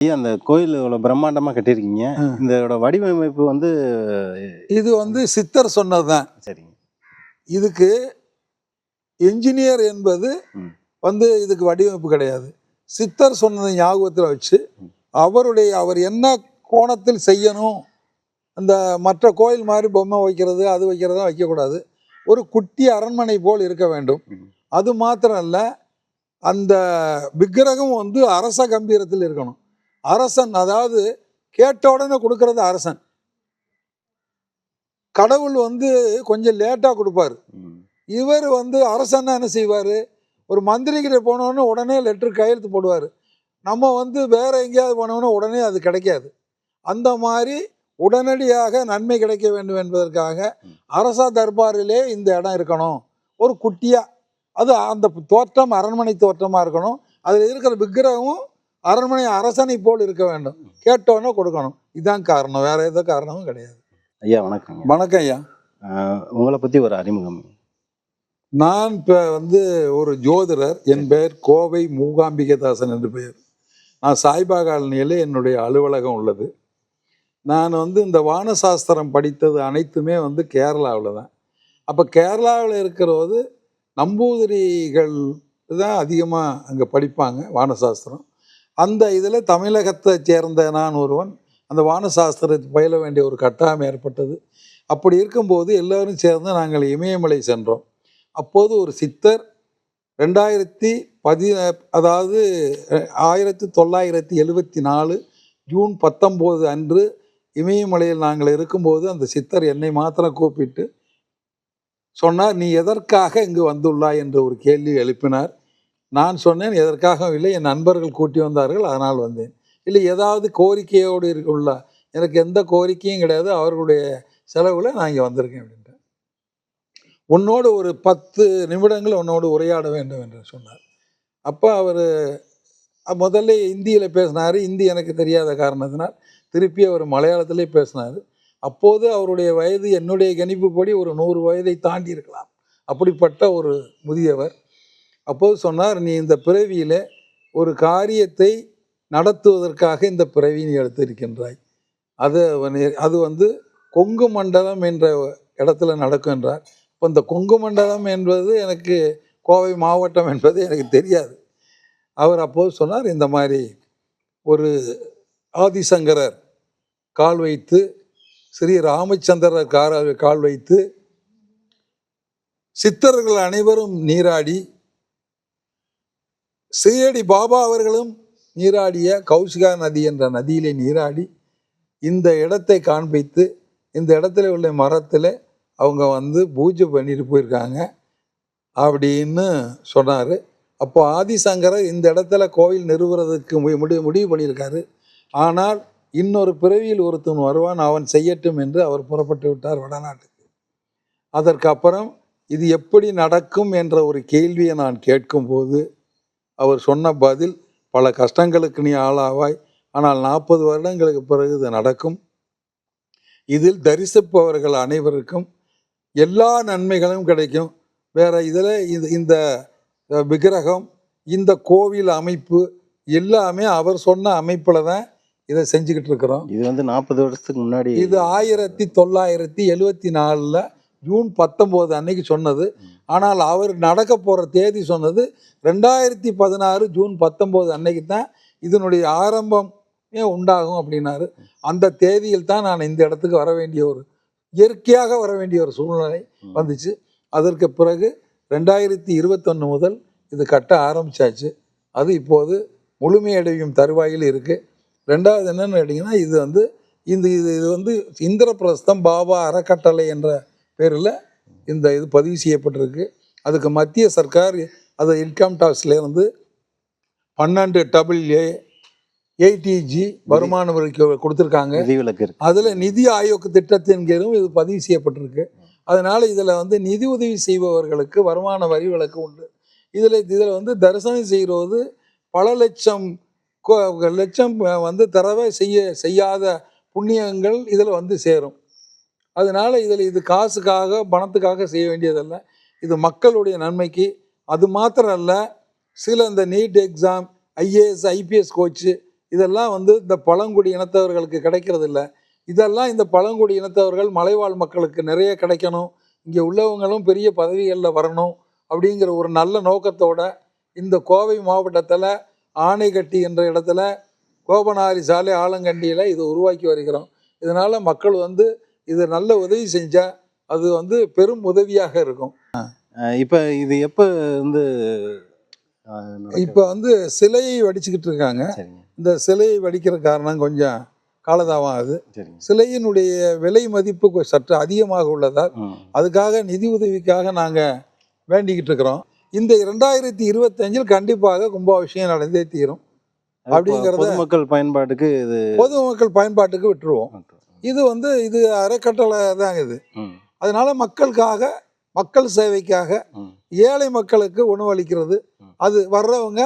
அந்த கோயில் இவ்வளோ பிரம்மாண்டமாக கட்டியிருக்கீங்க. இதோட வடிவமைப்பு வந்து இது வந்து சித்தர் சொன்னதுதான். சரிங்க. இதுக்கு என்ஜினியர் என்பது வந்து இதுக்கு வடிவமைப்பு கிடையாது. சித்தர் சொன்னதை ஞாபகத்தில் வச்சு அவர் என்ன கோணத்தில் செய்யணும், அந்த மற்ற கோயில் மாதிரி பொம்மை வைக்கிறது அது வைக்கிறதா வைக்கக்கூடாது. ஒரு குட்டி அரண்மனை போல் இருக்க வேண்டும். அது மாத்திரம் இல்லை, அந்த விக்கிரகம் வந்து அரச கம்பீரத்தில் இருக்கணும். அரசன், அதாவது கேட்ட உடனே கொடுக்கறது அரசன். கடவுள் வந்து கொஞ்சம் லேட்டாக கொடுப்பாரு. இவர் வந்து அரசன்னா என்ன செய்வார், ஒரு மந்திரிகிட்ட போனோன்னு உடனே லெட்டர் கையெழுத்து போடுவார். நம்ம வந்து வேற எங்கேயாவது போனோன்னா உடனே அது கிடைக்காது. அந்த மாதிரி உடனடியாக நன்மை கிடைக்க வேண்டும் என்பதற்காக அரச தர்பாரிலே இந்த இடம் இருக்கணும். ஒரு குட்டியாக, அது அந்த தோற்றம் அரண்மனை தோற்றமாக இருக்கணும். அதில் இருக்கிற விக்கிரகமும் அரண்மனை அரசனை போல் இருக்க வேண்டும். கேட்டோன்னே கொடுக்கணும். இதுதான் காரணம், வேற எந்த காரணமும் கிடையாது. ஐயா வணக்கம். வணக்கம் ஐயா. உங்களை பற்றி ஒரு அறிமுகம். நான் இப்போ வந்து ஒரு ஜோதிடர். என் பெயர் கோவை மூகாம்பிகதாசன் என்று பெயர். நான் சாய்பாபா காலனியில் என்னுடைய அலுவலகம் உள்ளது. நான் வந்து இந்த வானசாஸ்திரம் படித்தது அனைத்துமே வந்து கேரளாவில் தான். அப்போ கேரளாவில் இருக்கிறது நம்பூதிரிகள் தான் அதிகமாக அங்கே படிப்பாங்க வானசாஸ்திரம். அந்த இதில் தமிழகத்தை சேர்ந்த நான் ஒருவன் அந்த வானசாஸ்திரத்தை பயில வேண்டிய ஒரு கட்டாயம் ஏற்பட்டது. அப்படி இருக்கும்போது எல்லோரும் சேர்ந்து நாங்கள் இமயமலை சென்றோம். அப்போது ஒரு சித்தர் 1974 ஜூன் 19 அன்று இமயமலையில் நாங்கள் இருக்கும்போது அந்த சித்தர் என்னை மாத்திரம் கூப்பிட்டு சொன்னார், நீ எதற்காக இங்கு வந்துள்ளாய் என்று ஒரு கேள்வி எழுப்பினார். நான் சொன்னேன், எதற்காக இல்லை, என் நண்பர்கள் கூட்டி வந்தார்கள், அதனால் வந்தேன். இல்லை, ஏதாவது கோரிக்கையோடு இருக்குள்ள, எனக்கு எந்த கோரிக்கையும் கிடையாது, அவர்களுடைய செலவில் நான் இங்கே வந்திருக்கேன் அப்படின்ட்டு. உன்னோடு ஒரு 10 நிமிடங்கள் உன்னோடு உரையாட வேண்டும் என்று சொன்னார். அப்போ அவர் முதல்ல இந்தியில் பேசினார். இந்தி எனக்கு தெரியாத காரணத்தினால் திருப்பி அவர் மலையாளத்திலே பேசினார். அப்போது அவருடைய வயது என்னுடைய கணிப்புப்படி ஒரு 100 வயதை தாண்டி இருக்கலாம். அப்படிப்பட்ட ஒரு முதியவர். அப்போது சொன்னார், நீ இந்த பிறவியில் ஒரு காரியத்தை நடத்துவதற்காக இந்த பிறவி நீ எடுத்திருக்கின்றாய். அது வந்து கொங்கு மண்டலம் என்ற இடத்துல நடக்கும் என்றார். இப்போ இந்த கொங்கு மண்டலம் என்பது எனக்கு கோவை மாவட்டம் என்பது எனக்கு தெரியாது. அவர் அப்போது சொன்னார், இந்த மாதிரி ஒரு ஆதிசங்கரர் கால் வைத்து, ஸ்ரீ ராமச்சந்திரர் கால் வைத்து, சித்தர்கள் அனைவரும் நீராடி, சீரடி பாபா அவர்களும் நீராடிய கௌசிகா நதி என்ற நதியிலே நீராடி இந்த இடத்தை காண்பித்து, இந்த இடத்துல உள்ள மரத்தில் அவங்க வந்து பூஜை பண்ணிட்டு போயிருக்காங்க அப்படின்னு சொன்னார். அப்போ ஆதிசங்கரர் இந்த இடத்துல கோயில் நிறுவுறதுக்கு முடிவு பண்ணியிருக்காரு. ஆனால் இன்னொரு பிறவியில் ஒருத்தன் வருவான், அவன் செய்யட்டும் என்று அவர் புறப்பட்டு விட்டார் வடநாட்டுக்கு. அதற்கப்புறம் இது எப்படி நடக்கும் என்ற ஒரு கேள்வியை நான் கேட்கும்போது அவர் சொன்ன பதில், பல கஷ்டங்களுக்கு நீ ஆளாவாய், ஆனால் 40 வருடங்களுக்கு பிறகு இது நடக்கும். இதில் தரிசிப்பவர்கள் அனைவருக்கும் எல்லா நன்மைகளும் கிடைக்கும். வேற இதில் இந்த விக்கிரகம், இந்த கோவில் அமைப்பு எல்லாமே அவர் சொன்ன அமைப்பில் தான் இதை செஞ்சுக்கிட்டு இருக்கிறோம். இது வந்து 40 வருஷத்துக்கு முன்னாடி, இது 1974 ஜூன் 19 அன்னைக்கு சொன்னது. ஆனால் அவர் நடக்க போகிற தேதி சொன்னது 2016 ஜூன் 19 அன்னைக்கு தான் இதனுடைய ஆரம்பமே உண்டாகும் அப்படின்னாரு. அந்த தேதியில் தான் நான் இந்த இடத்துக்கு வர வேண்டிய ஒரு இயற்கையாக வர வேண்டிய ஒரு சூழ்நிலை வந்துச்சு. அதற்கு பிறகு 2021 முதல் இது கட்ட ஆரம்பிச்சாச்சு. அது இப்போது முழுமையடையும் தருவாயில் இருக்குது. ரெண்டாவது என்னென்னு கேட்டிங்கன்னா, இது வந்து இது வந்து இந்திரபிரஸ்தம் பாபா அறக்கட்டளை என்ற பேரில் இந்த இது பதிவு செய்யப்பட்டிருக்கு. அதுக்கு மத்திய சர்க்கார் அதை இன்கம் டாக்ஸ்லேருந்து 12 ATG வருமான வரிக்கு கொடுத்துருக்காங்க. அதில் நிதி ஆயோக் திட்டத்தின் கீழும் இது பதிவு செய்யப்பட்டிருக்கு. அதனால் இதில் வந்து நிதி உதவி செய்பவர்களுக்கு வருமான வரி விலக்கு உண்டு. இதில் வந்து தரிசனம் செய்கிறது பல லட்சம் வந்து தரவே செய்யாத புண்ணியங்கள் இதில் வந்து சேரும். அதனால் இது காசுக்காக பணத்துக்காக செய்ய வேண்டியதல்ல, இது மக்களுடைய நன்மைக்கு. அது மாத்திரம் அல்ல, சில இந்த NEET exam, IAS IPS coach இதெல்லாம் வந்து இந்த பழங்குடி இனத்தவர்களுக்கு கிடைக்கிறது இல்லை. இதெல்லாம் இந்த பழங்குடி இனத்தவர்கள் மலைவாழ் மக்களுக்கு நிறைய கிடைக்கணும், இங்கே உள்ளவங்களும் பெரிய பதவிகளில் வரணும் அப்படிங்கிற ஒரு நல்ல நோக்கத்தோட இந்த கோவை மாவட்டத்தில் ஆனைக்கட்டி என்ற இடத்துல கோபனாரி சாலை ஆலங்கண்டியில் இது உருவாக்கி வருகிறோம். இதனால் மக்கள் வந்து இது நல்ல உதவி செஞ்சால் அது வந்து பெரும் உதவியாக இருக்கும். இப்போ இது எப்போ வந்து இப்போ வந்து சிலையை வடிச்சுக்கிட்டு இருக்காங்க. சரிங்க. இந்த சிலையை வடிக்கிற காரணம் கொஞ்சம் காலதாமம் ஆகுது. சரிங்க. சிலையினுடைய விலை மதிப்பு சற்று அதிகமாக உள்ளதால் அதுக்காக நிதி உதவிக்காக நாங்கள் வேண்டிக்கிட்டு இருக்கிறோம். இந்த 2025 கண்டிப்பாக கும்பாபிஷேகம் நடந்தே தீரும் அப்படிங்கிறத பொதுமக்கள் பயன்பாட்டுக்கு இது பொதுமக்கள் பயன்பாட்டுக்கு விட்டுருவோம். இது வந்து இது அறக்கட்டளை தாங்க இது. அதனால மக்களுக்காக, மக்கள் சேவைக்காக, ஏழை மக்களுக்கு உணவளிக்கிறது. அது வர்றவங்க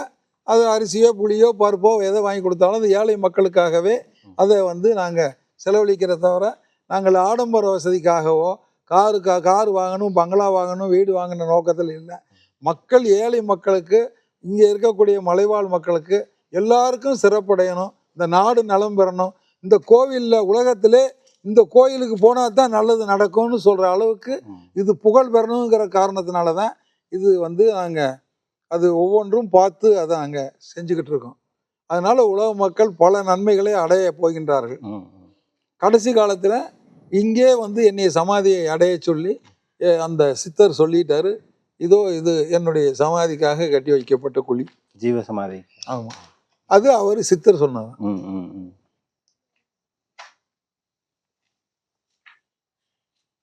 அது அரிசியோ புளியோ பருப்போ எதை வாங்கி கொடுத்தாலும் அது ஏழை மக்களுக்காகவே அதை வந்து நாங்கள் செலவழிக்கிறத தவிர நாங்கள் ஆடம்பர வசதிக்காகவோ கார் வாங்கணும், பங்களா வாங்கணும், வீடு வாங்கின நோக்கத்தில் இல்லை. மக்கள், ஏழை மக்களுக்கு, இங்கே இருக்கக்கூடிய மலைவாழ் மக்களுக்கு எல்லாருக்கும் சிறப்படையணும், இந்த நாடு நலம் பெறணும், இந்த கோவிலில் உலகத்திலே இந்த கோயிலுக்கு போனால் தான் நல்லது நடக்கும்னு சொல்கிற அளவுக்கு இது புகழ் பெறணுங்கிற காரணத்தினால தான் இது வந்து நாங்கள் அது ஒவ்வொன்றும் பார்த்து அதை நாங்கள் செஞ்சுக்கிட்டு இருக்கோம். அதனால் உலக மக்கள் பல நன்மைகளை அடைய போகின்றார்கள். கடைசி காலத்தில் இங்கே வந்து என்னைய சமாதியை அடைய சொல்லி அந்த சித்தர் சொல்லிட்டாரு. இதோ இது என்னுடைய சமாதிக்காக கட்டி வைக்கப்பட்ட குழி, ஜீவ சமாதி. ஆமாம், அது அவர் சித்தர் சொன்னார்.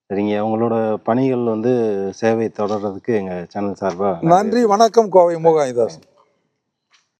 சரிங்க. உங்களோட பணிகள் வந்து சேவை தொடர்றதுக்கு எங்கள் சேனல் சார்பாக நன்றி. வணக்கம். கோவை மூகாயுதாசன்.